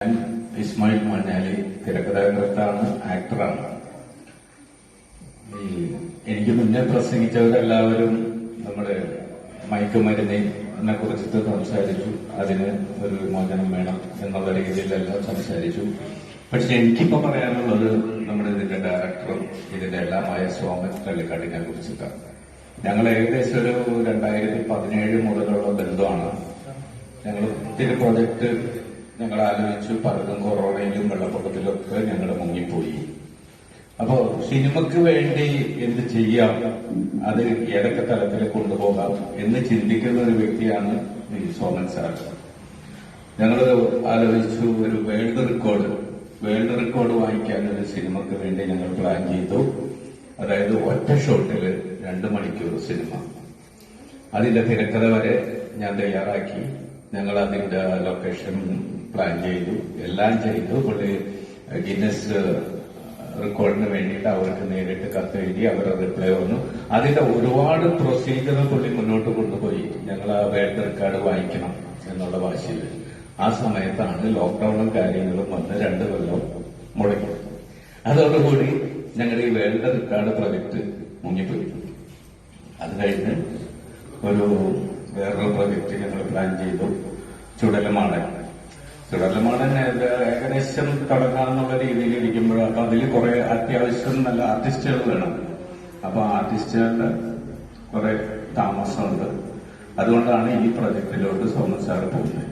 ഞാൻ ഇസ്മായിൽ മഞ്ഞാലി തിരക്കഥാകൃത്താണ്, ആക്ടറാണ്. എനിക്ക് മുന്നേ പ്രസംഗിച്ചവരെല്ലാവരും നമ്മുടെ മയക്കുമരുന്നിനെ കുറിച്ചിട്ട് സംസാരിച്ചു. അതിന് ഒരു വിമോചനം വേണം എന്നുള്ള രീതിയിലെല്ലാം സംസാരിച്ചു. പക്ഷെ എനിക്കിപ്പോ പറയാനുള്ളത് നമ്മുടെ ഇതിന്റെ ഡയറക്ടറും ഇതിന്റെ എല്ലാമായ സോമൻ കള്ളിക്കാട്ടിനെ കുറിച്ചിട്ടാണ്. ഞങ്ങൾ ഏകദേശം ഒരു 2017 മുതലുള്ള ബന്ധമാണ്. ഞങ്ങൾ ഒത്തിരി പ്രോജക്ട് ഞങ്ങൾ ആലോചിച്ചു. പലതും കൊറോണയിലും വെള്ളപ്പൊക്കത്തിലും ഒക്കെ ഞങ്ങൾ മുങ്ങിപ്പോയി. അപ്പോ സിനിമയ്ക്ക് വേണ്ടി എന്ത് ചെയ്യാം, അത് ഏതൊക്കെ തലത്തിൽ കൊണ്ടുപോകാം എന്ന് ചിന്തിക്കുന്ന ഒരു വ്യക്തിയാണ് ഈ സോമൻ സാർ. ഞങ്ങൾ ആലോചിച്ചു, ഒരു വേൾഡ് റെക്കോർഡ് വാങ്ങിക്കാൻ ഒരു സിനിമയ്ക്ക് വേണ്ടി ഞങ്ങൾ പ്ലാൻ ചെയ്തു. അതായത് ഒറ്റ ഷോട്ടില് 2 മണിക്കൂർ സിനിമ. അതിന്റെ തിരക്കഥ വരെ ഞാൻ തയ്യാറാക്കി. ഞങ്ങൾ അതിന്റെ ലൊക്കേഷൻ പ്ലാൻ ചെയ്തു, എല്ലാം ചെയ്തു. പുള്ളി ഗിന്നസ് റെക്കോർഡിന് വേണ്ടിയിട്ട് അവർക്ക് നേരിട്ട് കത്തെഴുതി, അവരുടെ റിപ്ലൈ വന്നു. അതിന്റെ ഒരുപാട് പ്രൊസീജിയർ പുള്ളി മുന്നോട്ട് കൊണ്ടുപോയി. ഞങ്ങൾ ആ വേൾഡ് റെക്കോർഡ് വാങ്ങിക്കണം എന്നുള്ള വാശിയിൽ. ആ സമയത്താണ് ലോക്ക്ഡൌണും കാര്യങ്ങളും വന്ന് 2 കൊല്ലം മുടങ്ങി. അതോടുകൂടി ഞങ്ങളുടെ ഈ വേൾഡ് റെക്കോർഡ് പ്രൊജക്ട് മുങ്ങിപ്പോയി. അത് കഴിഞ്ഞ് വേറൊരു പ്രൊജക്ട് ഞങ്ങൾ പ്ലാൻ ചെയ്തു, ചുടലമാടൻ ഏകദേശം തുടങ്ങാമെന്നുള്ള രീതിയിൽ ഇരിക്കുമ്പോൾ അപ്പൊ അതിൽ കുറെ അത്യാവശ്യം നല്ല ആർട്ടിസ്റ്റുകൾ വേണം. അപ്പൊ ആർട്ടിസ്റ്റുകളുടെ കുറെ താമസമുണ്ട്. അതുകൊണ്ടാണ് ഈ പ്രൊജക്ടിലോട്ട് സോമൻ സാർ പോകുന്നത്.